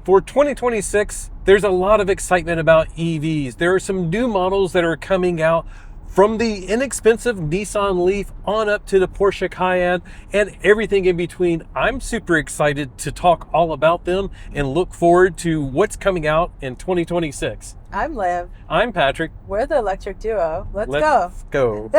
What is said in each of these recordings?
For 2026, there's a lot of excitement about EVs. There are some new models that are coming out, from the inexpensive Nissan Leaf on up to the Porsche Cayenne and everything in between. I'm super excited to talk all about them and look forward to what's coming out in 2026. I'm Liv. I'm Patrick. We're the electric duo. Let's go.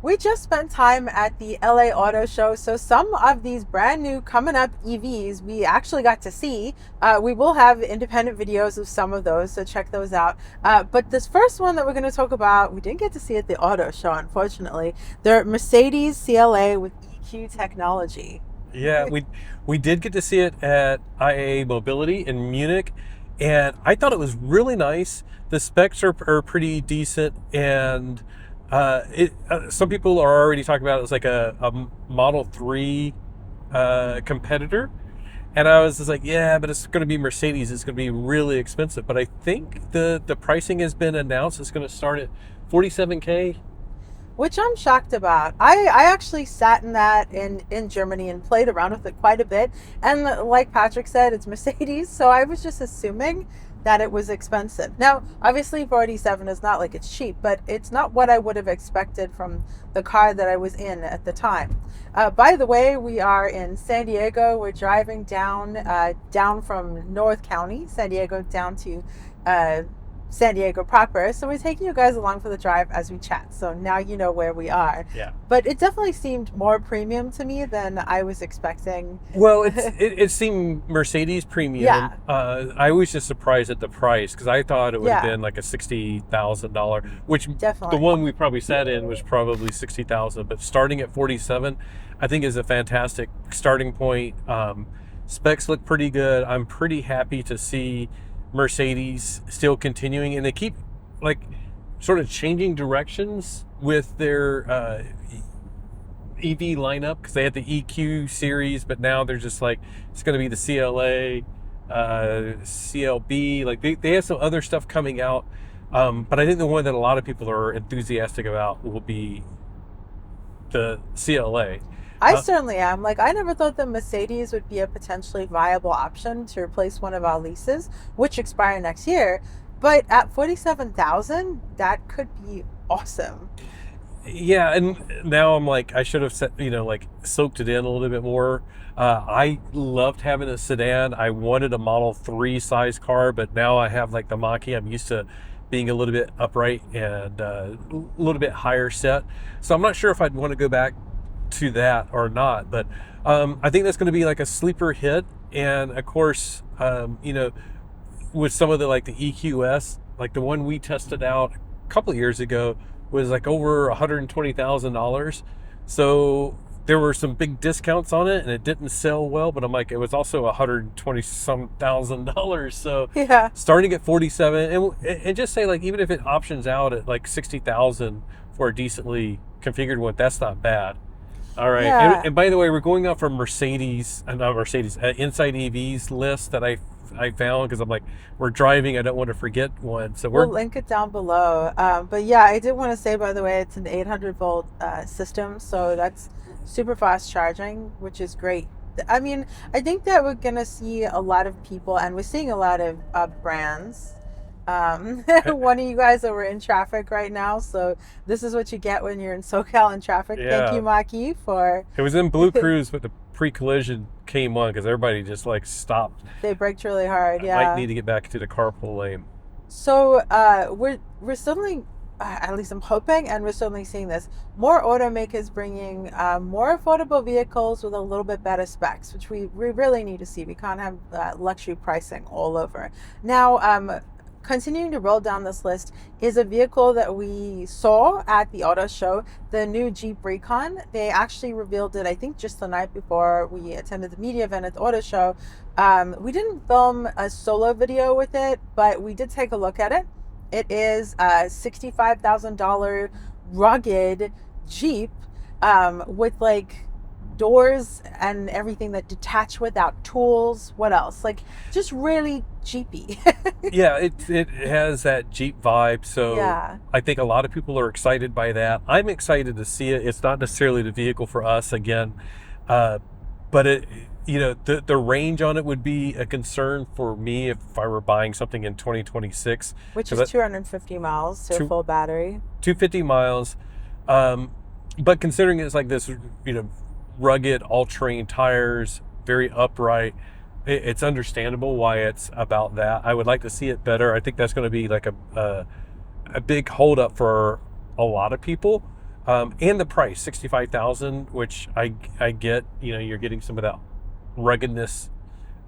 We just spent time at the LA Auto Show, so some of these brand new coming up EVs we actually got to see. We will have independent videos of some of those, so check those out. But this first one that we're going to talk about, we didn't get to see at the auto show, unfortunately. They're Mercedes CLA with EQ technology. Yeah, we did get to see it at IAA Mobility in Munich, and I thought it was really nice. The specs are pretty decent, and some people are already talking about it as like a Model 3 competitor. And I was just like, yeah, but it's going to be Mercedes. It's going to be really expensive. But I think the pricing has been announced. It's going to start at $47K. Which I'm shocked about. I actually sat in that in Germany and played around with it quite a bit. And like Patrick said, it's Mercedes. So I was just assuming that it was expensive. Now, obviously 47 is not like it's cheap, but it's not what I would have expected from the car that I was in at the time. By the way, we are in San Diego. We're driving down from North County, San Diego, down to San Diego proper. So we're taking you guys along for the drive as we chat. So now you know where we are. Yeah. But it definitely seemed more premium to me than I was expecting. Well, it seemed Mercedes premium. Yeah. I was just surprised at the price because I thought it would have been like a $60,000, which definitely. The one we probably sat in was probably $60,000. But starting at 47, I think is a fantastic starting point. Specs look pretty good. I'm pretty happy to see Mercedes still continuing, and they keep like sort of changing directions with their EV lineup, because they had the EQ series, but now they're just like, it's going to be the CLA, CLB, like they have some other stuff coming out, but I think the one that a lot of people are enthusiastic about will be the CLA. I certainly am. Like, I never thought that Mercedes would be a potentially viable option to replace one of our leases, which expire next year. But at $47,000, that could be awesome. Yeah, and now I'm like, I should have soaked it in a little bit more. I loved having a sedan. I wanted a Model 3 size car, but now I have like the Mach-E. I'm used to being a little bit upright and a little bit higher set. So I'm not sure if I'd want to go back to that or not, but I think that's going to be like a sleeper hit. And of course, with some of the like the EQS, like the one we tested out a couple of years ago was like over $120,000. So there were some big discounts on it and it didn't sell well, but I'm like, it was also $120,000. So yeah, starting at 47 and just say like, even if it options out at like 60,000 for a decently configured one, that's not bad. All right. Yeah. And by the way, we're going off from InsideEVS list that I found, because I'm like, we're driving, I don't want to forget one. So we'll link it down below. But yeah, I did want to say, by the way, it's an 800 volt system. So that's super fast charging, which is great. I mean, I think that we're going to see a lot of people, and we're seeing a lot of brands. One of you guys are in traffic right now, so this is what you get when you're in SoCal in traffic. Yeah. Thank you, Mach-E, for it was in Blue Cruise, but the pre-collision came on because everybody just like stopped. They braked really hard. Yeah, I might need to get back to the carpool lane. So we're certainly, at least I'm hoping, and we're certainly seeing this, more automakers bringing more affordable vehicles with a little bit better specs, which we really need to see. We can't have luxury pricing all over. Now, continuing to roll down this list is a vehicle that we saw at the auto show, the new Jeep Recon. They actually revealed it, I think, just the night before we attended the media event at the auto show. We didn't film a solo video with it, but we did take a look at it. It is a $65,000 rugged Jeep with like doors and everything that detach without tools. What else? Like, just really Jeepy. Yeah, it has that Jeep vibe. So Yeah. I think a lot of people are excited by that. I'm excited to see it. It's not necessarily the vehicle for us again, uh, but it, the range on it would be a concern for me if I were buying something in 2026. Which is 250 miles to a full battery. 250 miles. But considering it's like this, rugged all-terrain tires, very upright, it's understandable why it's about that. I would like to see it better. I think that's going to be like a big holdup for a lot of people. And the price, 65,000, which I get. You're getting some of that ruggedness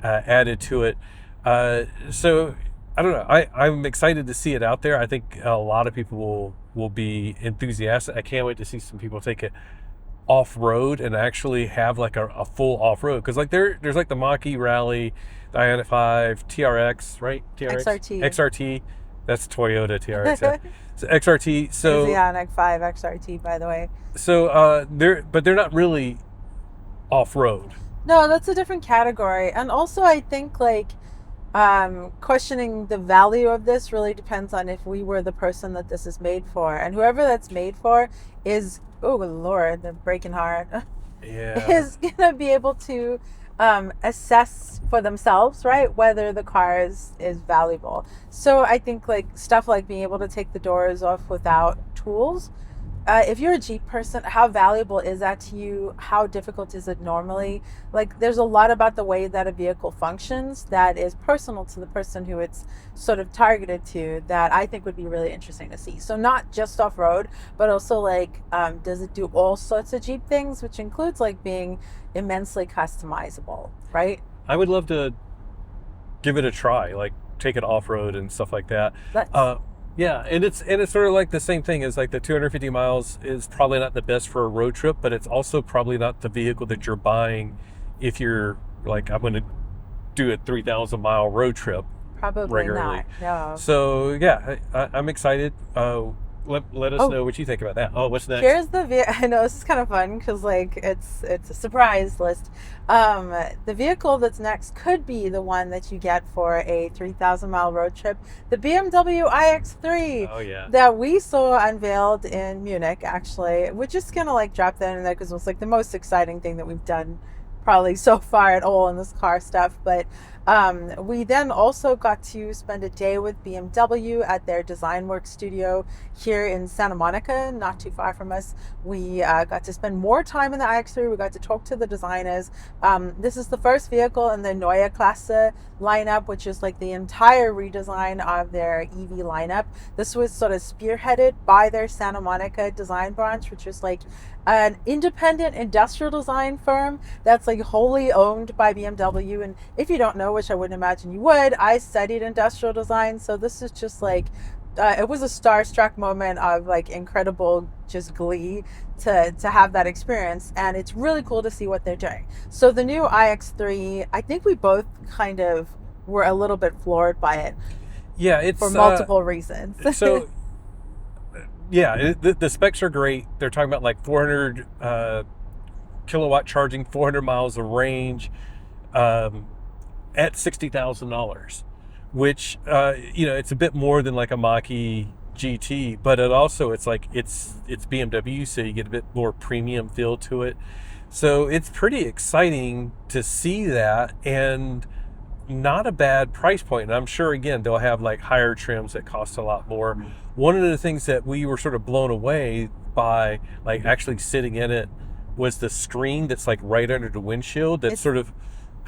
added to it. So I don't know. I'm excited to see it out there. I think a lot of people will be enthusiastic. I can't wait to see some people take it off-road and actually have like a full off-road, because like there's like the Mach-E Rally, the Ioniq 5, TRX, right? XRT. That's Toyota TRX. Yeah. So XRT. So the Ioniq 5 XRT, by the way. So they're not really off-road. No, that's a different category. And also I think like questioning the value of this really depends on if we were the person that this is made for, and whoever that's made for is, oh Lord, they're breaking hard. Yeah. Is gonna be able to assess for themselves, right, whether the car is valuable. So I think like stuff like being able to take the doors off without tools. If you're a Jeep person, how valuable is that to you? How difficult is it normally? Like, there's a lot about the way that a vehicle functions that is personal to the person who it's sort of targeted to, that I think would be really interesting to see. So not just off-road, but also like, does it do all sorts of Jeep things, which includes like being immensely customizable, right? I would love to give it a try, like take it off-road and stuff like that. Yeah, and it's sort of like the same thing as like the 250 miles is probably not the best for a road trip, but it's also probably not the vehicle that you're buying if you're like, I'm going to do a 3,000 mile road trip. Probably regularly. Not. No. So yeah, I'm excited. Let us know what you think about that. Oh, what's next? Here's I know this is kind of fun because like it's a surprise list. The vehicle that's next could be the one that you get for a 3,000 mile road trip. The BMW iX3. Oh yeah. That we saw unveiled in Munich. Actually, we're just gonna like drop that in there because it was like the most exciting thing that we've done probably so far at all in this car stuff. But we then also got to spend a day with BMW at their design work studio here in Santa Monica, not too far from us. We got to spend more time in the iX3. We got to talk to the designers. This is the first vehicle in the Neue Klasse lineup, which is like the entire redesign of their EV lineup. This was sort of spearheaded by their Santa Monica design branch, which is like an independent industrial design firm that's like wholly owned by BMW. And if you don't know, which I wouldn't imagine you would, I studied industrial design, so this is just like it was a starstruck moment of like incredible just glee to have that experience, and it's really cool to see what they're doing. So the new iX3, I think we both kind of were a little bit floored by it. Yeah, it's for multiple reasons. So yeah, the specs are great. They're talking about like 400 kilowatt charging, 400 miles of range, at $60,000, which it's a bit more than like a Mach-E GT, but it's like it's BMW, so you get a bit more premium feel to it. So it's pretty exciting to see that, and not a bad price point. And I'm sure again they'll have like higher trims that cost a lot more. One of the things that we were sort of blown away by, like actually sitting in it, was the screen that's like right under the windshield. That's sort of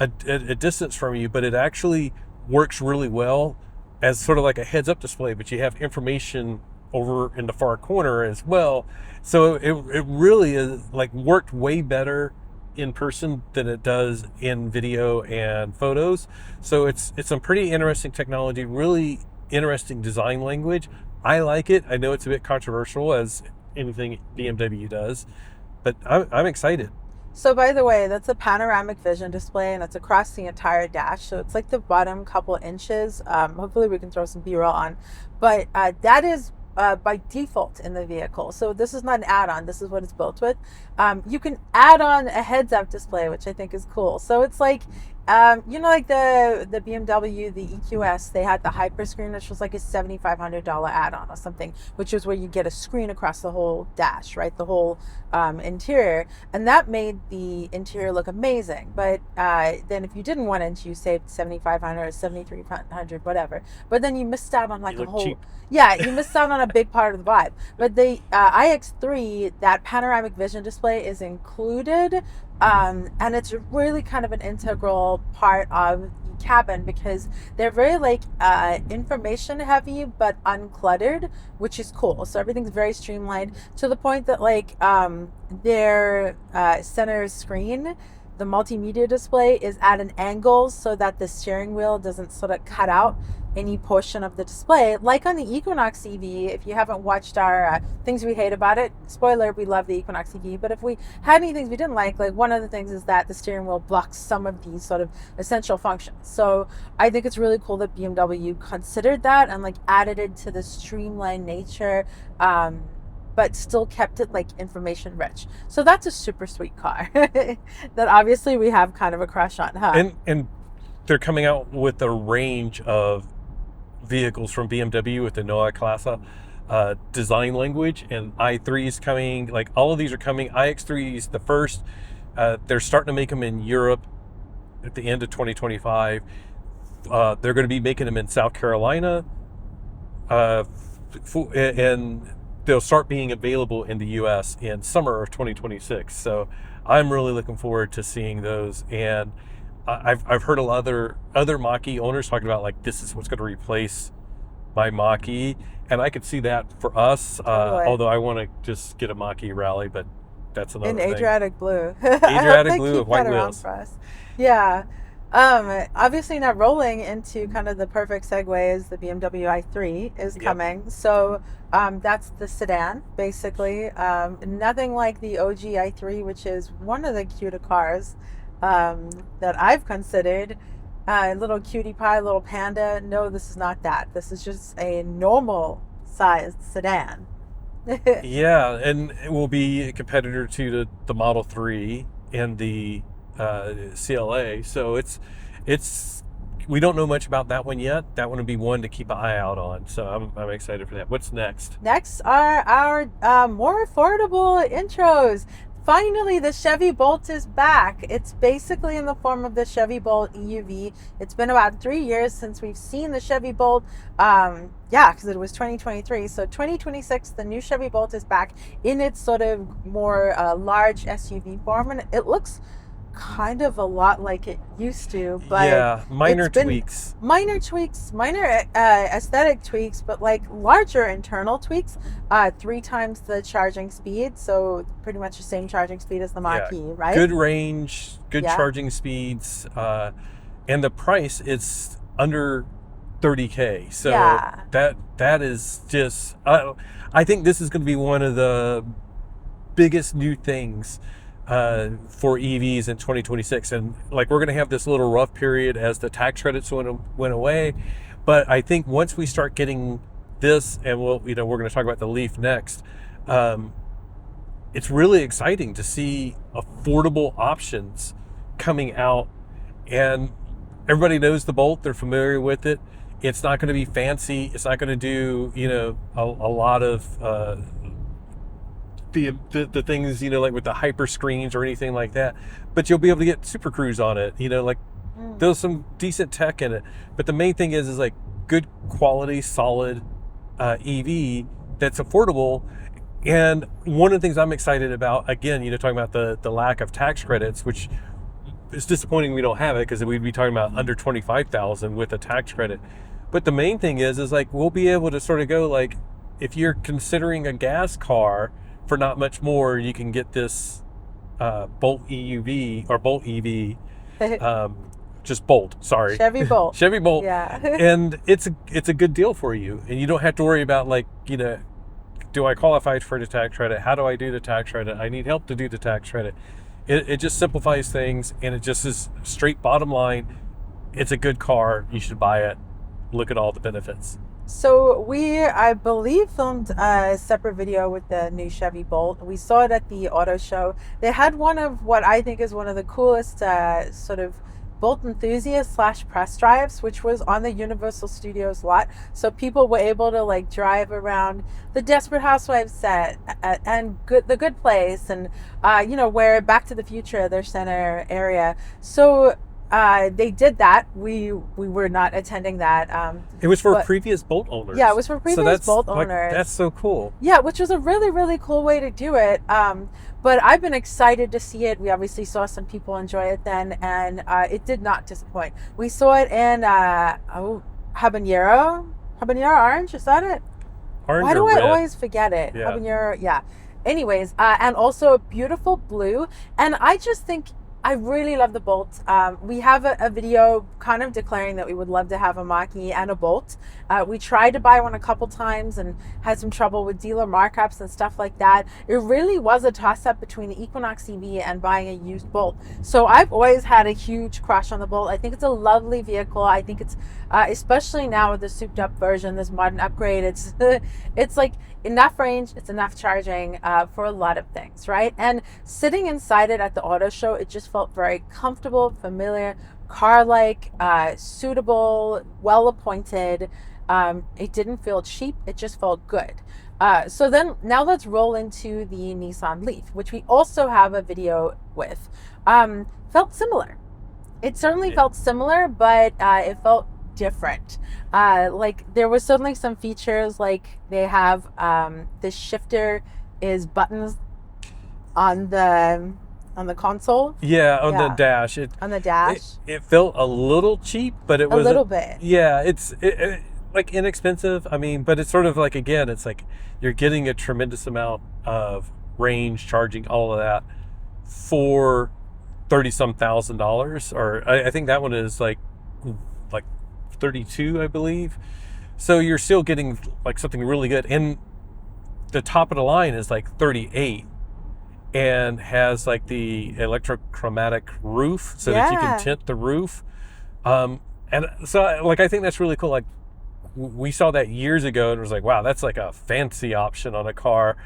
a distance from you, but it actually works really well as sort of like a heads-up display. But you have information over in the far corner as well. So it really is like worked way better in person than it does in video and photos. So it's some pretty interesting technology, really interesting design language. I like it. I know it's a bit controversial, as anything BMW does, but I'm excited. So by the way, that's a panoramic vision display, and it's across the entire dash. So it's like the bottom couple inches. Hopefully we can throw some B-roll on, but that is by default in the vehicle. So this is not an add-on. This is what it's built with. You can add on a heads-up display, which I think is cool. So it's like, like the BMW, the EQS, they had the hyper screen, which was like a $7,500 add-on or something, which is where you get a screen across the whole dash, right? The whole interior. And that made the interior look amazing. But then if you didn't want it, you saved $7,500 or $7,300, whatever. But then you missed out on like a whole... cheap. Yeah, you missed out on a big part of the vibe. But the iX3, that panoramic vision display is included. And it's really kind of an integral part of the cabin because they're very like information heavy but uncluttered, which is cool. So everything's very streamlined to the point that like their center screen, the multimedia display, is at an angle so that the steering wheel doesn't sort of cut out any portion of the display. Like on the Equinox EV, if you haven't watched our things we hate about it, spoiler, we love the Equinox EV, but if we had any things we didn't like one of the things is that the steering wheel blocks some of these sort of essential functions. So I think it's really cool that BMW considered that and like added it to the streamlined nature, but still kept it like information rich. So that's a super sweet car that obviously we have kind of a crush on, huh? And they're coming out with a range of vehicles from BMW with the Neue Klasse design language, and i3 is coming. Like all of these are coming. iX3 is the first. They're starting to make them in Europe at the end of 2025. They're going to be making them in South Carolina, and they'll start being available in the US in summer of 2026. So I'm really looking forward to seeing those. And I've heard a lot of other Mach-E owners talking about like, this is what's going to replace my Mach-E. And I could see that for us, although I want to just get a Mach-E Rally, but that's another thing. In Adriatic blue. Adriatic blue with white wheels. For us. Yeah. Obviously now rolling into kind of the perfect segue is the BMW i3 is coming. Yep. So that's the sedan, basically. Nothing like the OG i3, which is one of the cuter cars that I've considered. Little cutie pie, little panda. No, this is not that. This is just a normal sized sedan. Yeah, and it will be a competitor to the Model 3 and the CLA. So it's we don't know much about that one yet. That one would be one to keep an eye out on. So I'm excited for that. What's next? Next are our more affordable intros. Finally, the Chevy Bolt is back. It's basically in the form of the Chevy Bolt EUV. It's been about 3 years since we've seen the Chevy Bolt. Because it was 2023. So 2026, the new Chevy Bolt is back in its sort of more large SUV form. And it looks kind of a lot like it used to, but yeah, minor tweaks, minor aesthetic tweaks, but like larger internal tweaks. 3 times the charging speed, so pretty much the same charging speed as the Mach-E, right? Good range, good charging speeds, and the price is under $30K. So that is just I think this is going to be one of the biggest new things for EVs in 2026. And like, we're going to have this little rough period as the tax credits went away, but I think once we start getting this, and we're going to talk about the Leaf next, it's really exciting to see affordable options coming out. And everybody knows the Bolt, they're familiar with it. It's not going to be fancy, it's not going to do a lot of the things like with the hyper screens or anything like that, but you'll be able to get Super Cruise on it. There's some decent tech in it, but the main thing is like good quality, solid EV that's affordable. And one of the things I'm excited about, again, talking about the lack of tax credits, which is disappointing we don't have it, because we'd be talking about under $25,000 with a tax credit. But the main thing is like, we'll be able to sort of go like, if you're considering a gas car for not much more, you can get this Bolt EUV or Bolt EV, just Bolt, sorry. Chevy Bolt. Chevy Bolt. Yeah. And it's a good deal for you. And you don't have to worry about like, do I qualify for the tax credit? How do I do the tax credit? I need help to do the tax credit. It just simplifies things, and it just is straight bottom line. It's a good car. You should buy it. Look at all the benefits. So we, I believe, filmed a separate video with the new Chevy Bolt. We saw it at the auto show. They had one of what I think is one of the coolest sort of Bolt enthusiast slash press drives, which was on the Universal Studios lot. So people were able to like drive around the Desperate Housewives set and the Good Place, and where Back to the Future, their center area. So they did that. We were not attending that. It was for previous Bolt owners. Yeah, it was for previous Bolt owners. That's so cool. Yeah, which was a really, really cool way to do it. But I've been excited to see it. We obviously saw some people enjoy it then, and it did not disappoint. We saw it in habanero orange. Is that it? Orange. Why do or I red? always forget it? Yeah. Habanero. Yeah. Anyways, and also a beautiful blue. And I just think I really love the Bolt. We have a video kind of declaring that we would love to have a Mach-E and a Bolt. We tried to buy one a couple times and had some trouble with dealer markups and stuff like that. It really was a toss-up between the Equinox EV and buying a used Bolt. So I've always had a huge crush on the Bolt. I think it's a lovely vehicle. I think it's, especially now with the souped-up version, this modern upgrade, it's like enough range, it's enough charging for a lot of things, right? And sitting inside it at the auto show, it just felt very comfortable, familiar, car-like, suitable, well-appointed. It didn't feel cheap, it just felt good. So then now let's roll into the Nissan Leaf, which we also have a video with. Felt similar. It certainly felt similar, but it felt different. Like there was certainly some features, like they have the shifter is buttons on the console. Yeah, on the dash. On the dash. It felt a little cheap, but it was a little bit. Yeah, it's like inexpensive. I mean, but it's sort of like, again, it's like you're getting a tremendous amount of range, charging, all of that for $30-some thousand. Or I think that one is like 32, I believe. So you're still getting like something really good. And the top of the line is like 38 and has like the electrochromatic roof so that you can tint the roof. And so like, I think that's really cool. Like we saw that years ago and it was like, wow, that's like a fancy option on a car.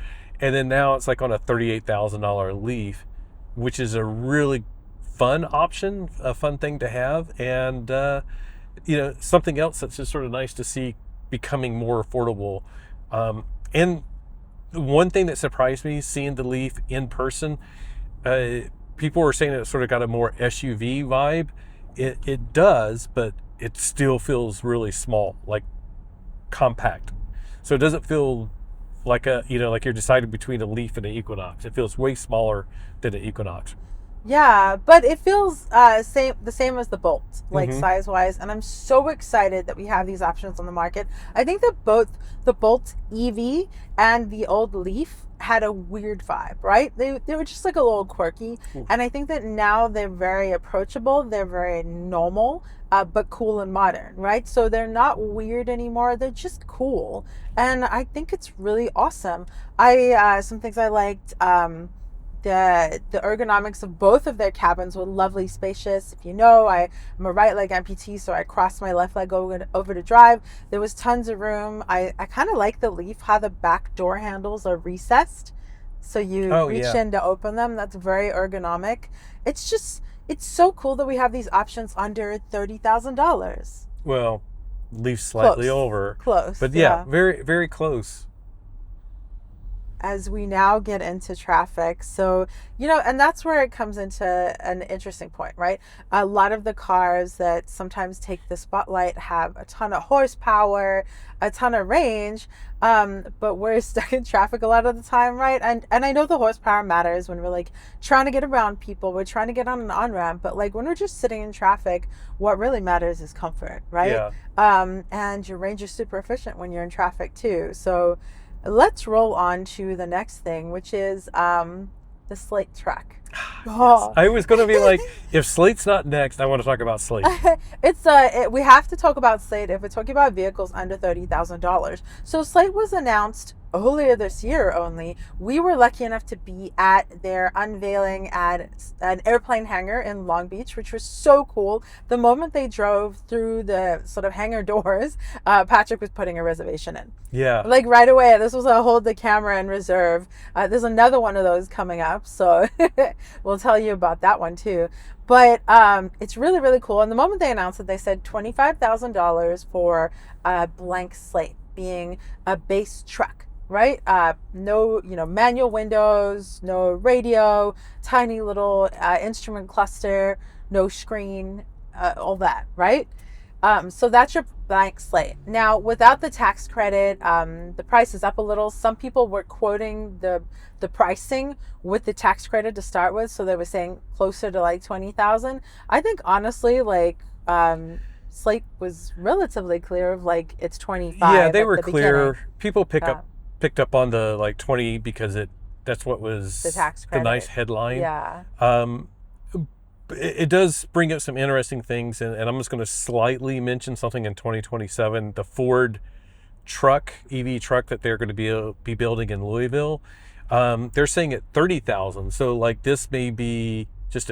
And then now it's like on a $38,000 Leaf, which is a really fun option, a fun thing to have. And, something else that's just sort of nice to see becoming more affordable. And one thing that surprised me seeing the Leaf in person, people were saying it sort of got a more SUV vibe. It does, but it still feels really small, like compact. So it doesn't feel like like you're deciding between a Leaf and an Equinox. It feels way smaller than an Equinox. Yeah, but it feels the same as the Bolt, like size-wise, and I'm so excited that we have these options on the market. I think that both the Bolt EV and the old Leaf had a weird vibe, right? They were just like a little quirky, and I think that now they're very approachable, they're very normal, but cool and modern, right? So they're not weird anymore, they're just cool, and I think it's really awesome. Some things I liked, the ergonomics of both of their cabins were lovely, spacious. If you know, I'm a right leg amputee, so I crossed my left leg over to drive. There was tons of room. I kind of like the Leaf, how the back door handles are recessed, so you reach in to open them. That's very ergonomic. It's so cool that we have these options under $30,000. Well, Leaf slightly over. Close. But yeah, very, very close. As we now get into traffic. So, and that's where it comes into an interesting point, right? A lot of the cars that sometimes take the spotlight have a ton of horsepower, a ton of range, but we're stuck in traffic a lot of the time, right? And I know the horsepower matters when we're like trying to get around people, we're trying to get on an on-ramp, but like when we're just sitting in traffic, what really matters is comfort, right? Yeah. And your range is super efficient when you're in traffic too. So let's roll on to the next thing, which is the Slate Truck. Yes. I was going to be like, if Slate's not next, I want to talk about Slate. We have to talk about Slate if we're talking about vehicles under $30,000. So Slate was announced earlier this year only, we were lucky enough to be at their unveiling at an airplane hangar in Long Beach, which was so cool. The moment they drove through the sort of hangar doors, Patrick was putting a reservation in. Yeah. Like right away. This was a hold the camera and reserve. There's another one of those coming up, so we'll tell you about that one too. But it's really, really cool. And the moment they announced it, they said $25,000 for a blank slate, being a base truck, right? No, manual windows, no radio, tiny little instrument cluster, no screen, all that, right? So that's your blank slate. Now, without the tax credit, the price is up a little. Some people were quoting the pricing with the tax credit to start with, so they were saying closer to like 20,000. I think honestly, like Slate was relatively clear of like it's 25. Yeah, they were the clear. beginning. People picked up on the like 20 because that's what was The tax the credit. nice headline. Yeah. It does bring up some interesting things, and I'm just going to slightly mention something in 2027. The Ford truck, EV truck that they're going to be building in Louisville, they're saying at 30,000. So like this may be just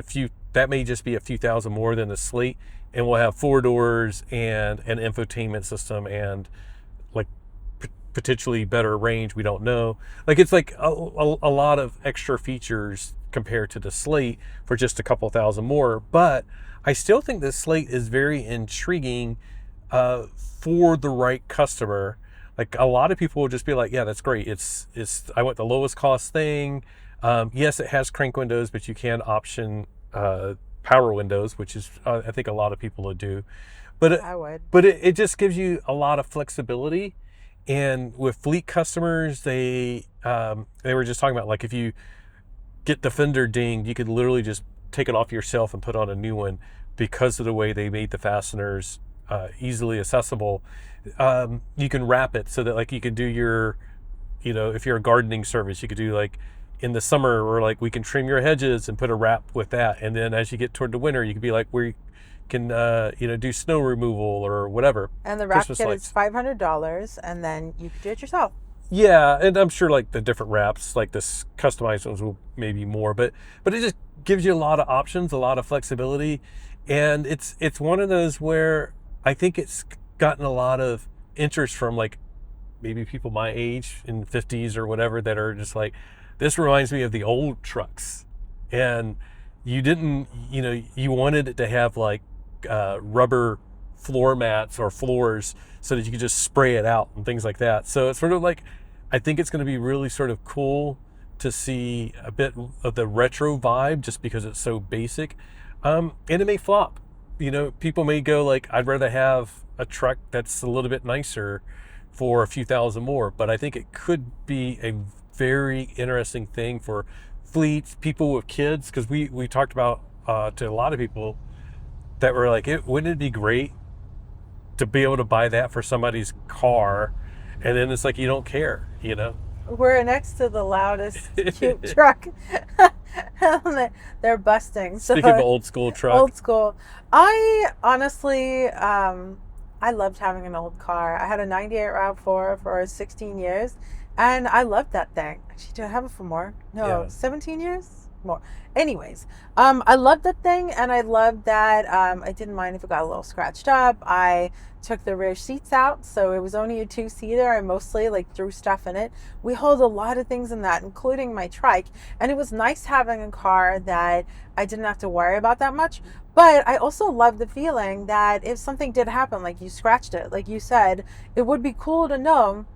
that may just be a few thousand more than the Slate, and we'll have 4 doors and an infotainment system and like potentially better range. We don't know. Like it's like a lot of extra features compared to the Slate for just a couple thousand more. But I still think the Slate is very intriguing for the right customer. Like a lot of people will just be like, yeah, that's great. I want the lowest cost thing. Yes, it has crank windows, but you can option power windows, which is I think a lot of people would do. But I would. But it just gives you a lot of flexibility. And with fleet customers, they were just talking about like if you get the fender dinged, you could literally just take it off yourself and put on a new one because of the way they made the fasteners easily accessible. You can wrap it so that like you can do your, if you're a gardening service, you could do like in the summer or like we can trim your hedges and put a wrap with that. And then as you get toward the winter, you could be like where you can do snow removal or whatever. And the wrap Christmas kit lights. is $500, and then you can do it yourself. Yeah, and I'm sure like the different wraps, like this customized ones will maybe more, but it just gives you a lot of options, a lot of flexibility, and it's one of those where I think it's gotten a lot of interest from like maybe people my age in the 50s or whatever that are just like, this reminds me of the old trucks, and you didn't, you wanted it to have like rubber floor mats or floors so that you could just spray it out and things like that. So it's sort of like, I think it's going to be really sort of cool to see a bit of the retro vibe just because it's so basic. And it may flop. People may go like, I'd rather have a truck that's a little bit nicer for a few thousand more. But I think it could be a very interesting thing for fleets, people with kids, because we talked about to a lot of people that were like, wouldn't it be great to be able to buy that for somebody's car? And then it's like, you don't care, We're next to the loudest cute truck. They're busting. Speaking of old school truck. Old school. I honestly, I loved having an old car. I had a 98 RAV4 for 16 years, and I loved that thing. Actually, did I have it for more? No, Yeah. 17 years? More. Anyways, I loved that thing, and I loved that I didn't mind if it got a little scratched up. I took the rear seats out, so it was only a 2-seater. I mostly like threw stuff in it. We hold a lot of things in that, including my trike, and it was nice having a car that I didn't have to worry about that much. But I also love the feeling that if something did happen, like you scratched it, like you said, it would be cool to know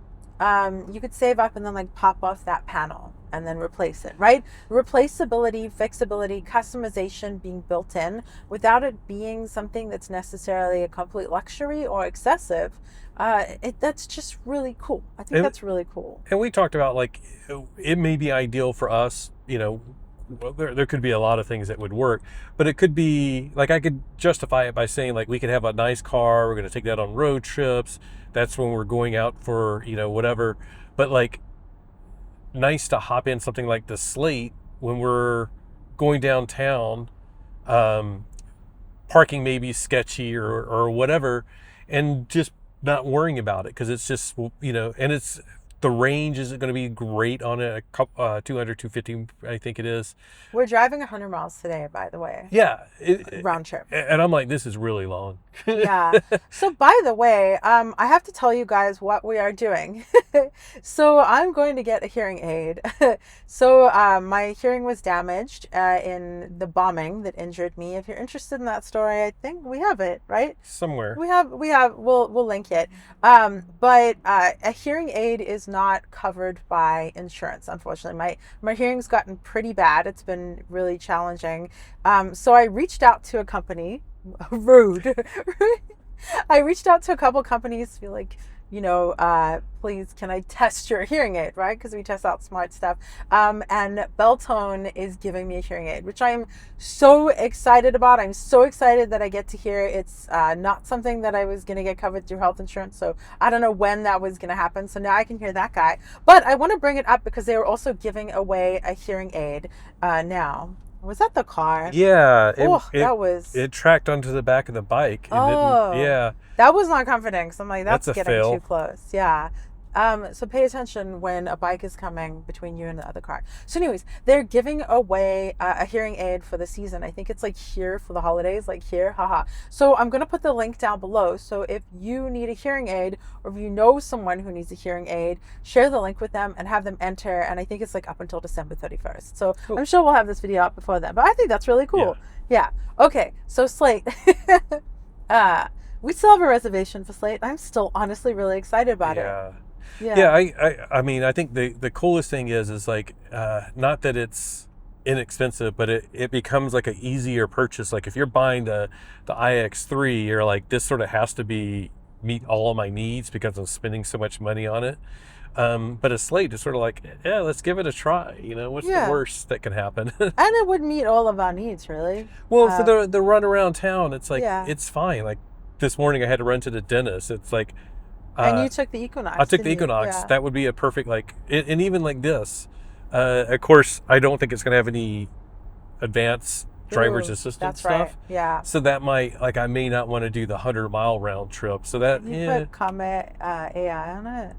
you could save up and then like pop off that panel and then replace it, right? Replaceability, fixability, customization being built in without it being something that's necessarily a complete luxury or excessive. That's just really cool. I think that's really cool. And we talked about like, it may be ideal for us, there could be a lot of things that would work, but it could be like, I could justify it by saying like, we could have a nice car. We're going to take that on road trips. That's when we're going out for, whatever. But like, nice to hop in something like the Slate when we're going downtown, parking may be sketchy or whatever, and just not worrying about it because it's just, and it's The range isn't going to be great on it. A couple, 200, 250, I think it is. We're driving 100 miles today, by the way. Yeah. Round trip. And I'm like, this is really long. Yeah. So by the way, I have to tell you guys what we are doing. So I'm going to get a hearing aid. So my hearing was damaged in the bombing that injured me. If you're interested in that story, I think we have it, right? Somewhere. We'll link it. But a hearing aid is not covered by insurance, unfortunately. My hearing's gotten pretty bad. It's been really challenging. So I reached out to a company. Rude. I reached out to a couple companies to be like, please, can I test your hearing aid, right? Because we test out smart stuff. And Beltone is giving me a hearing aid, which I'm so excited about. I'm so excited that I get to hear it's not something that I was going to get covered through health insurance. So I don't know when that was going to happen. So now I can hear that guy. But I want to bring it up because they were also giving away a hearing aid now. Was that the car? Yeah. It tracked onto the back of the bike. Yeah. That was not comforting. So I'm like, that's a getting fail. too close. Yeah. So pay attention when a bike is coming between you and the other car. So anyways, they're giving away a hearing aid for the season. I think it's like here for the holidays, like here, haha. So I'm going to put the link down below. So if you need a hearing aid or if you know someone who needs a hearing aid, share the link with them and have them enter. And I think it's like up until December 31st. So cool. I'm sure we'll have this video up before then, but I think that's really cool. Yeah. Okay. So Slate, we still have a reservation for Slate. I'm still honestly really excited about it. Yeah, I mean, I think the coolest thing is like, not that it's inexpensive, but it becomes like an easier purchase. Like if you're buying the iX3, you're like, this sort of has to meet all of my needs because I'm spending so much money on it. But a Slate is sort of like, yeah, let's give it a try. What's the worst that can happen? And it would meet all of our needs, really. Well, for the run around town, it's like, it's fine. Like this morning I had to run to the dentist. It's like, and you took the Equinox. I took the Equinox. Yeah. That would be a perfect, and even like this. Of course, I don't think it's going to have any advanced driver's assistant stuff. Right. Yeah. So that I may not want to do the 100-mile round trip. So that, put Comet AI on it.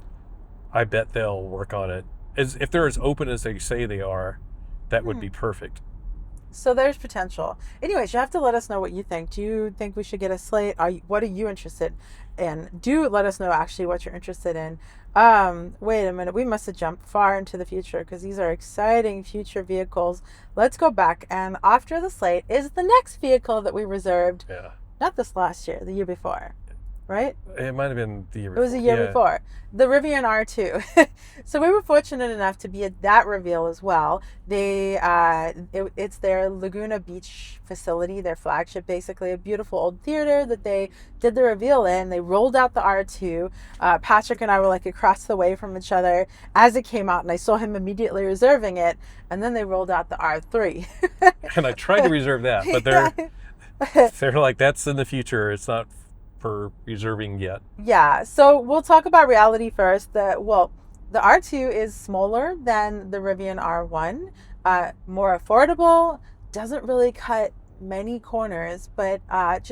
I bet they'll work on it. If they're as open as they say they are, that would be perfect. So there's potential. Anyways, you have to let us know what you think. Do you think we should get a Slate? What are you interested in? Do let us know actually what you're interested in. Wait a minute. We must have jumped far into the future because these are exciting future vehicles. Let's go back. And after the Slate is the next vehicle that we reserved. Yeah. Not this last year, the year before. Right? It might have been the year before. It was a year before. The Rivian R2. So we were fortunate enough to be at that reveal as well. It's their Laguna Beach facility, their flagship, basically a beautiful old theater that they did the reveal in. They rolled out the R2. Patrick and I were like across the way from each other as it came out, and I saw him immediately reserving it. And then they rolled out the R3. And I tried to reserve that, but they're like, that's in the future. It's not for reserving yet. Yeah, so we'll talk about reality first. The R2 is smaller than the Rivian R1, more affordable, doesn't really cut many corners, but not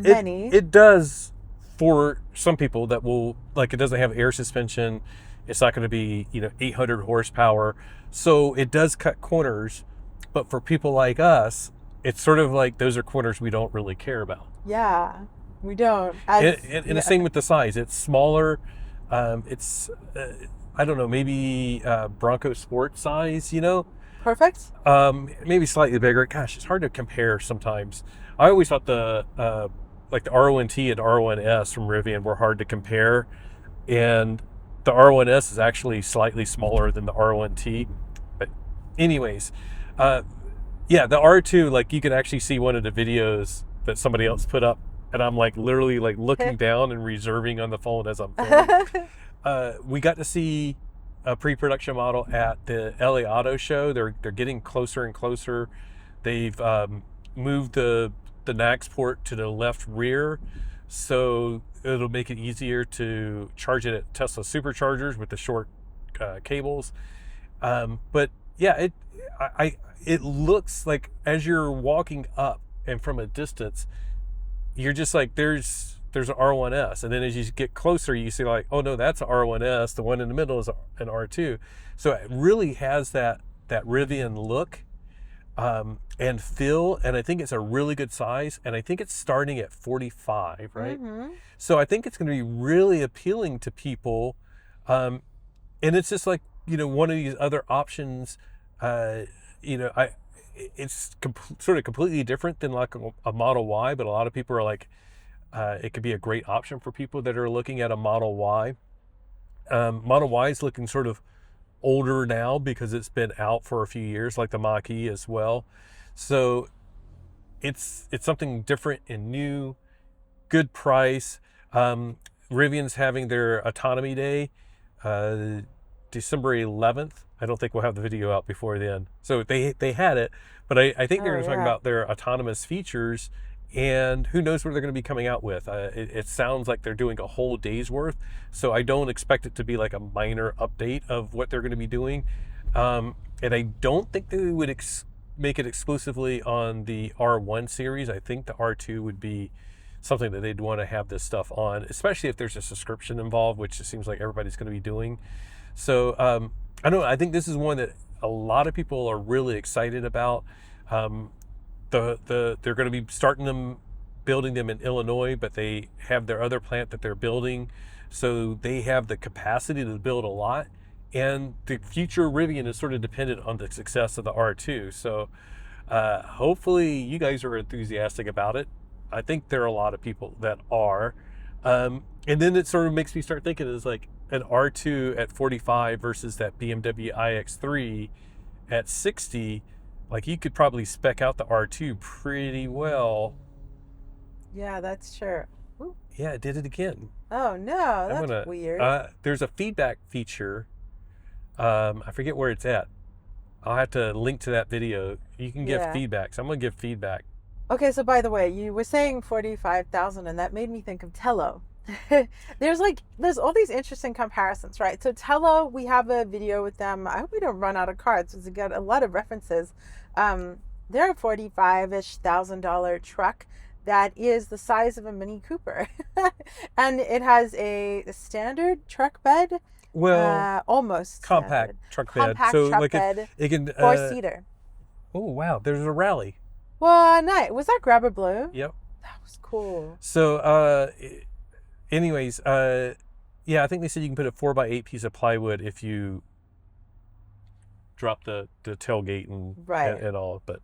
many. It does for some people that will, like, it doesn't have air suspension. It's not going to be 800 horsepower, so it does cut corners. But for people like us, it's sort of like those are corners we don't really care about. Yeah, we don't. And the same with the size. It's smaller. It's, I don't know, maybe Bronco Sport size, Perfect. Maybe slightly bigger. Gosh, it's hard to compare sometimes. I always thought the R1T and R1S from Rivian were hard to compare. And the R1S is actually slightly smaller than the R1T. But anyways, the R2, you can actually see one of the videos that somebody else put up, and I'm literally looking down and reserving on the phone as I'm filming. We got to see a pre-production model at the LA Auto Show. They're getting closer and closer. They've moved the NACS port to the left rear, so it'll make it easier to charge it at Tesla superchargers with the short cables. But yeah, it looks like as you're walking up and from a distance, you're just like, there's there's an R1S, and then as you get closer, you see like, oh no, that's an R1S. The one in the middle is an R2. So it really has that Rivian look and feel, and I think it's a really good size, and I think it's starting at 45, right? So I think it's going to be really appealing to people, and it's just like, you know, one of these other options. You know, it's sort of completely different than like a Model Y, but a lot of people are like, it could be a great option for people that are looking at a Model Y. Model Y is looking sort of older now because it's been out for a few years, like the Mach-E as well. So it's something different and new, good price. Rivian's having their Autonomy Day, December 11th. I don't think we'll have the video out before then. So they had it, but I think they're talking about their autonomous features, and who knows what they're going to be coming out with. It sounds like they're doing a whole day's worth, so I don't expect it to be like a minor update of what they're going to be doing. And I don't think they would make it exclusively on the R1 series. I think the R2 would be something that they'd want to have this stuff on, especially if there's a subscription involved, which it seems like everybody's going to be doing. So I don't know. I think this is one that a lot of people are really excited about. They're going to be building them in Illinois, but they have their other plant that they're building, so they have the capacity to build a lot. And the future Rivian is sort of dependent on the success of the R2. So hopefully you guys are enthusiastic about it. I think there are a lot of people that are. And then it sort of makes me start thinking, is like an R2 at 45 versus that BMW iX3 at 60. Like, you could probably spec out the R2 pretty well. Yeah, that's true. Ooh. Yeah, it did it again. Oh no, that's weird. There's a feedback feature. I forget where it's at. I'll have to link to that video. You can give feedback. So I'm going to give feedback. Okay, so by the way, you were saying 45,000, and that made me think of Telo. There's all these interesting comparisons, right? So Telo, we have a video with them. I hope we don't run out of cards because we got a lot of references. They're a $45,000 truck that is the size of a Mini Cooper, and it has a standard truck bed. Well, almost compact standard. truck bed. Compact So truck like bed, it can 4-seater. Oh wow, there's a rally. Well, nice. Was that Grabber Blue? Yep. That was cool. So anyways, yeah, I think they said you can put a 4x8 piece of plywood if you drop the tailgate and all, but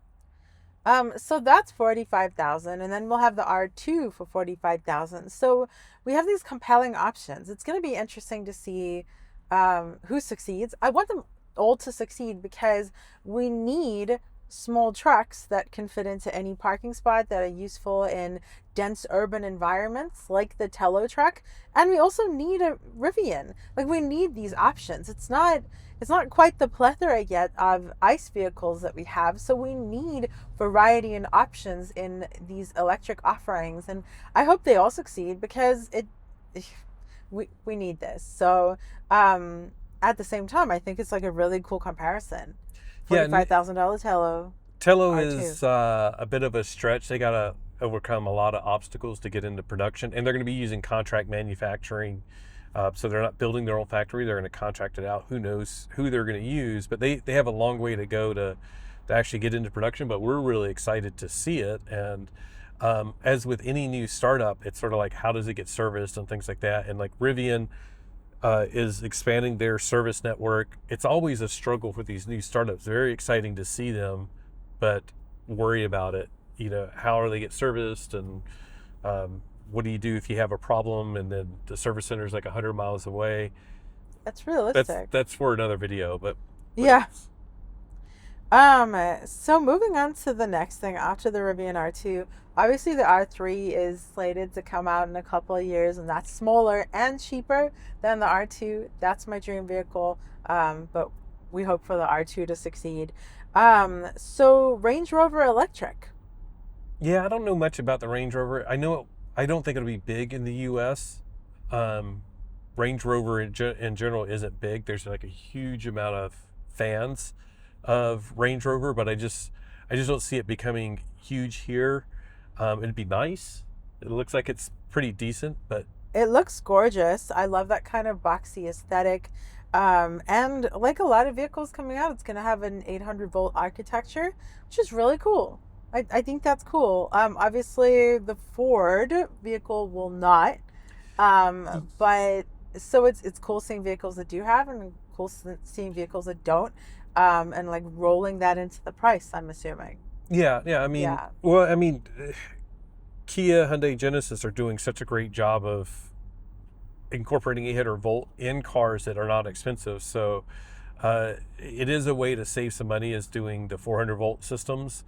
so that's 45,000, and then we'll have the R2 for 45,000. So we have these compelling options. It's going to be interesting to see who succeeds. I want them all to succeed because we need small trucks that can fit into any parking spot, that are useful in dense urban environments like the Telo Truck. And we also need a Rivian. Like, we need these options. It's not quite the plethora yet of ICE vehicles that we have, so we need variety and options in these electric offerings, and I hope they all succeed because we need this. So at the same time, I think it's like a really cool comparison. $45,000 Telo. Telo R2. is a bit of a stretch. They got to overcome a lot of obstacles to get into production, and they're going to be using contract manufacturing. So they're not building their own factory. They're going to contract it out. Who knows who they're going to use, but they have a long way to go to actually get into production, but we're really excited to see it. And as with any new startup, it's sort of like, how does it get serviced and things like that. And like Rivian is expanding their service network. It's always a struggle for these new startups. Very exciting to see them, but worry about it. You know, how are they get serviced, and what do you do if you have a problem and then the service center is like 100 miles away? That's realistic. That's for another video, but yeah. So moving on to the next thing after the Rivian R2, obviously the R3 is slated to come out in a couple of years, and that's smaller and cheaper than the R2. That's my dream vehicle, but we hope for the R2 to succeed. So Range Rover Electric. Yeah, I don't know much about the Range Rover. I don't think it'll be big in the U.S. Range Rover in general isn't big. There's like a huge amount of fans of Range Rover, but I just don't see it becoming huge here. It'd be nice. It looks like it's pretty decent, but It looks gorgeous. I love that kind of boxy aesthetic. And like a lot of vehicles coming out, it's going to have an 800-volt architecture, which is really cool. I think that's cool. Obviously, the Ford vehicle will not. But so it's cool seeing vehicles that do have and cool seeing vehicles that don't. And like rolling that into the price, I'm assuming. yeah. Yeah. Well, I mean, Kia, Hyundai, Genesis are doing such a great job of incorporating 800-volt in cars that are not expensive. So it is a way to save some money, is doing the 400-volt systems.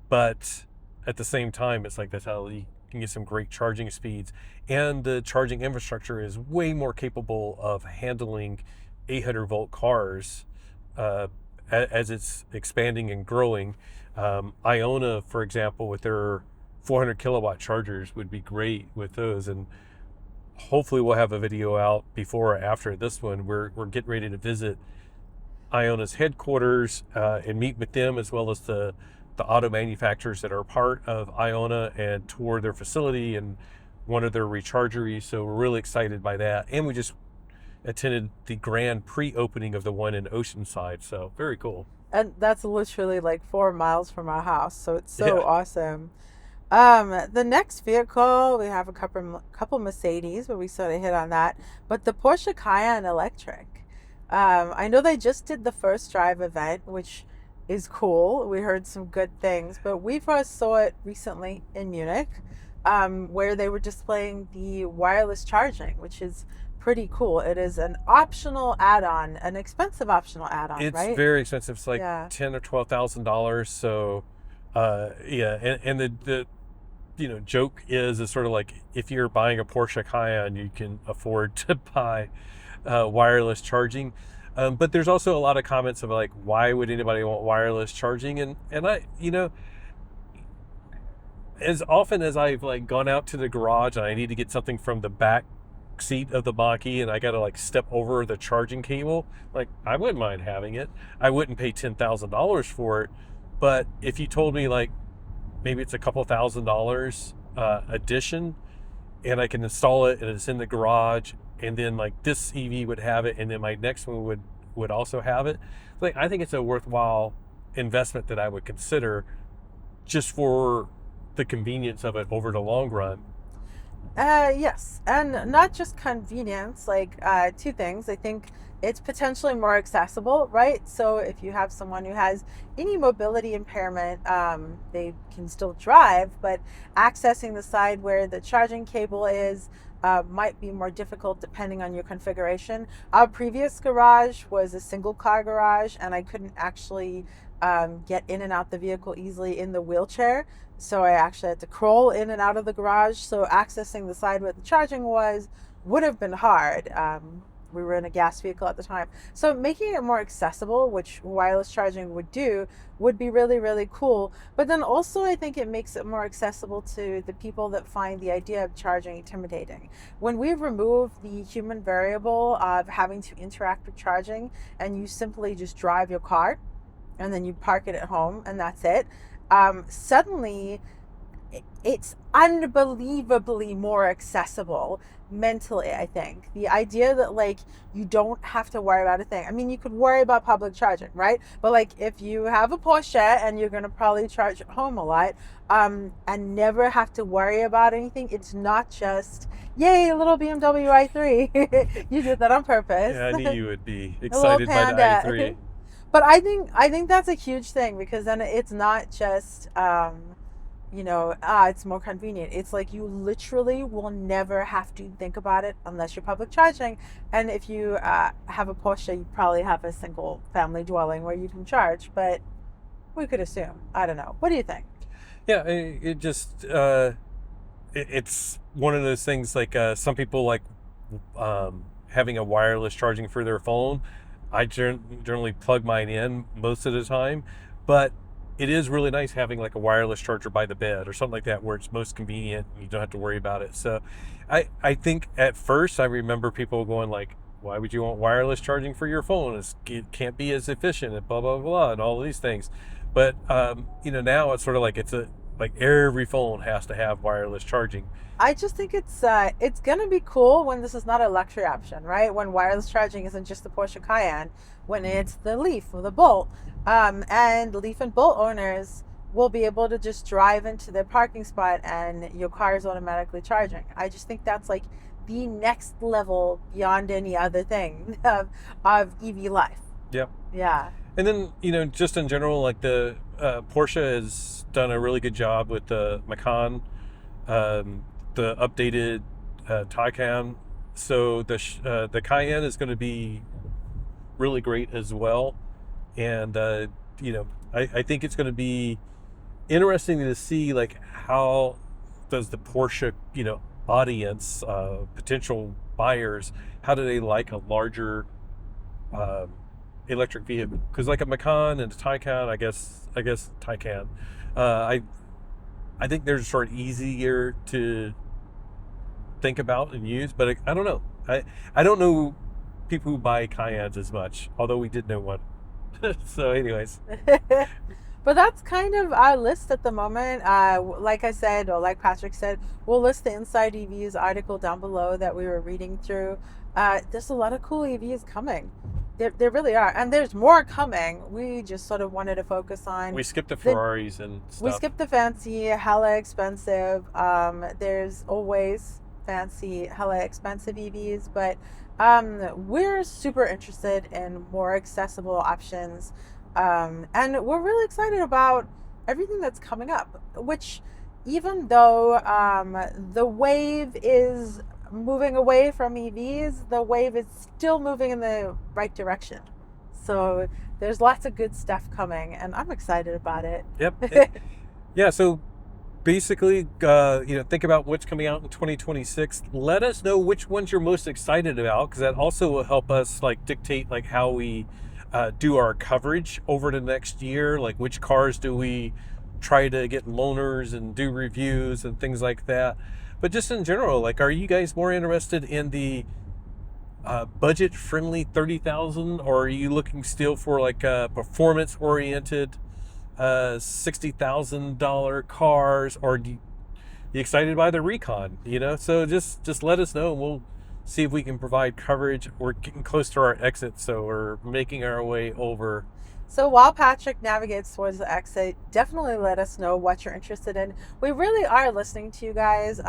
But at the same time, it's like that's how you can get some great charging speeds. And the charging infrastructure is way more capable of handling 800-volt cars as it's expanding and growing. Iona, for example, with their 400 kilowatt chargers would be great with those. And hopefully we'll have a video out before or after this one. We're getting ready to visit Iona's headquarters and meet with them, as well as the auto manufacturers that are part of Iona, and tour their facility and one of their rechargeries. So we're really excited by that. And we just attended the grand pre-opening of the one in Oceanside. So very cool. And that's literally like 4 miles from our house. So it's so Yeah. awesome. The next vehicle, we have a couple Mercedes, but we sort of hit on that. But the Porsche Cayenne electric. I know they just did the first drive event, which is cool. We heard some good things, but we first saw it recently in Munich, where they were displaying the wireless charging, which is pretty cool. It is an optional add-on, an expensive optional add-on, It's right? very expensive. It's like Yeah. $10,000 or $12,000. So yeah, and the joke is sort of like, if you're buying a Porsche Cayenne, you can afford to buy wireless charging. But there's also a lot of comments of like, why would anybody want wireless charging? And I, as often as I've like gone out to the garage and I need to get something from the back seat of the Mach-E and I got to like step over the charging cable, like I wouldn't mind having it. I wouldn't pay $10,000 for it. But if you told me like maybe it's a couple $1,000 addition, and I can install it and it's in the garage, and then like this EV would have it, and then my next one would also have it. Like, I think it's a worthwhile investment that I would consider, just for the convenience of it over the long run. Yes, and not just convenience, like two things. I think it's potentially more accessible, right? So if you have someone who has any mobility impairment, they can still drive, but accessing the side where the charging cable is might be more difficult depending on your configuration. Our previous garage was a single car garage, and I couldn't actually get in and out the vehicle easily in the wheelchair. So I actually had to crawl in and out of the garage. So accessing the side where the charging was would have been hard. We were in a gas vehicle at the time. So making it more accessible, which wireless charging would do, would be really, really cool. But then also I think it makes it more accessible to the people that find the idea of charging intimidating. When we remove the human variable of having to interact with charging, and you simply just drive your car and then you park it at home and that's it, suddenly it's unbelievably more accessible mentally. I think the idea that like you don't have to worry about a thing. I mean, you could worry about public charging, right? But like if you have a Porsche and you're going to probably charge at home a lot, and never have to worry about anything, it's not just yay, a little BMW i3. You did that on purpose. Yeah, I knew you would be A little excited by the Panda. i3. But I think that's a huge thing, because then it's not just it's more convenient. It's like you literally will never have to think about it unless you're public charging. And if you have a Porsche, you probably have a single family dwelling where you can charge. But we could assume. I don't know. What do you think? Yeah, it just it's one of those things, like some people like having a wireless charging for their phone. I generally plug mine in most of the time, but it is really nice having like a wireless charger by the bed or something like that, where it's most convenient and you don't have to worry about it. So I think at first I remember people going like, why would you want wireless charging for your phone? It can't be as efficient and blah, blah, blah, and all of these things. But, now it's sort of like like every phone has to have wireless charging. I just think it's gonna be cool when this is not a luxury option, right? When wireless charging isn't just the Porsche Cayenne, when it's the Leaf or the Bolt, and Leaf and Bolt owners will be able to just drive into their parking spot and your car is automatically charging. I just think that's like the next level beyond any other thing of EV life. Yep. Yeah. And then, just in general, like the Porsche has done a really good job with the Macan, the updated Taycan. So the Cayenne is going to be really great as well. And, I think it's going to be interesting to see like how does the Porsche, audience, potential buyers, how do they like a larger electric vehicle? Because like a Macan and a Taycan, I guess Taycan, I think they're sort of easier to think about and use, but I don't know. I don't know people who buy Cayennes as much, although we did know one. So anyways. But that's kind of our list at the moment. Like I said, or like Patrick said, we'll list the InsideEVS article down below that we were reading through. There's a lot of cool EVs coming. There really are. And there's more coming. We just sort of wanted to focus on... We skipped the Ferraris and stuff. We skipped the fancy, hella expensive. There's always fancy, hella expensive EVs. But we're super interested in more accessible options. And we're really excited about everything that's coming up, which even though the wave is moving away from EVs, the wave is still moving in the right direction. So there's lots of good stuff coming, and I'm excited about it. Yep. Yeah, so basically, think about what's coming out in 2026. Let us know which ones you're most excited about, because that also will help us like dictate like how we do our coverage over the next year. Like which cars do we try to get loaners and do reviews and things like that. But just in general, like, are you guys more interested in the budget-friendly 30,000, or are you looking still for like performance-oriented $60,000 cars, or you excited by the Recon? So just let us know, and we'll see if we can provide coverage. We're getting close to our exit, so we're making our way over. So while Patrick navigates towards the exit, definitely let us know what you're interested in. We really are listening to you guys.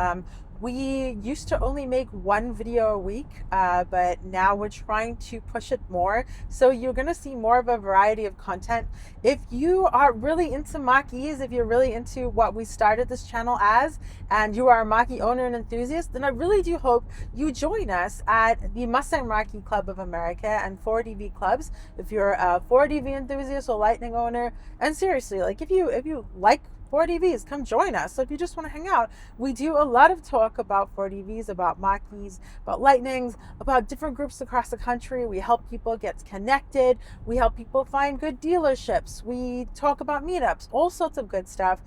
We used to only make one video a week, but now we're trying to push it more. So you're going to see more of a variety of content. If you are really into Mach-E's, if you're really into what we started this channel as, and you are a Mach-E owner and enthusiast, then I really do hope you join us at the Mustang Mach-E Club of America and Ford EV Clubs. If you're a Ford EV enthusiast or Lightning owner, and seriously, like if you like Ford EVs, come join us. So if you just want to hang out, we do a lot of talk about Ford EVs, about Mach-E's, about Lightnings, about different groups across the country. We help people get connected. We help people find good dealerships. We talk about meetups, all sorts of good stuff.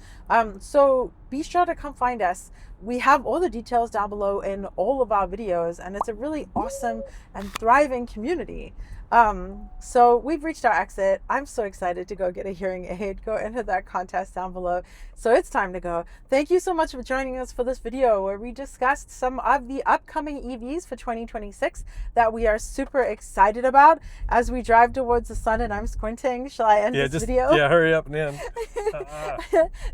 So be sure to come find us. We have all the details down below in all of our videos, and it's a really awesome and thriving community. So we've reached our exit. I'm so excited to go get a hearing aid, go enter that contest down below. So it's time to go. Thank you so much for joining us for this video where we discussed some of the upcoming EVs for 2026 that we are super excited about as we drive towards the sun. And I'm squinting. Shall I end this video? Yeah, hurry up and end.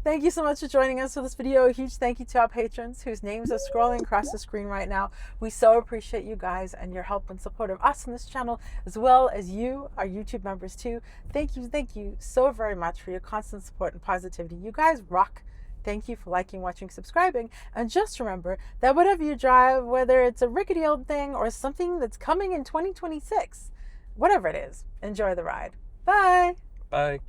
Thank you so much for joining us for this video. A huge thank you to our patrons whose names are scrolling across the screen right now. We so appreciate you guys and your help and support of us in this channel, as well as you, our YouTube members too. Thank you so very much for your constant support and positivity. You guys rock. Thank you for liking, watching, subscribing. And just remember that whatever you drive, whether it's a rickety old thing or something that's coming in 2026, whatever it is, enjoy the ride. Bye. Bye.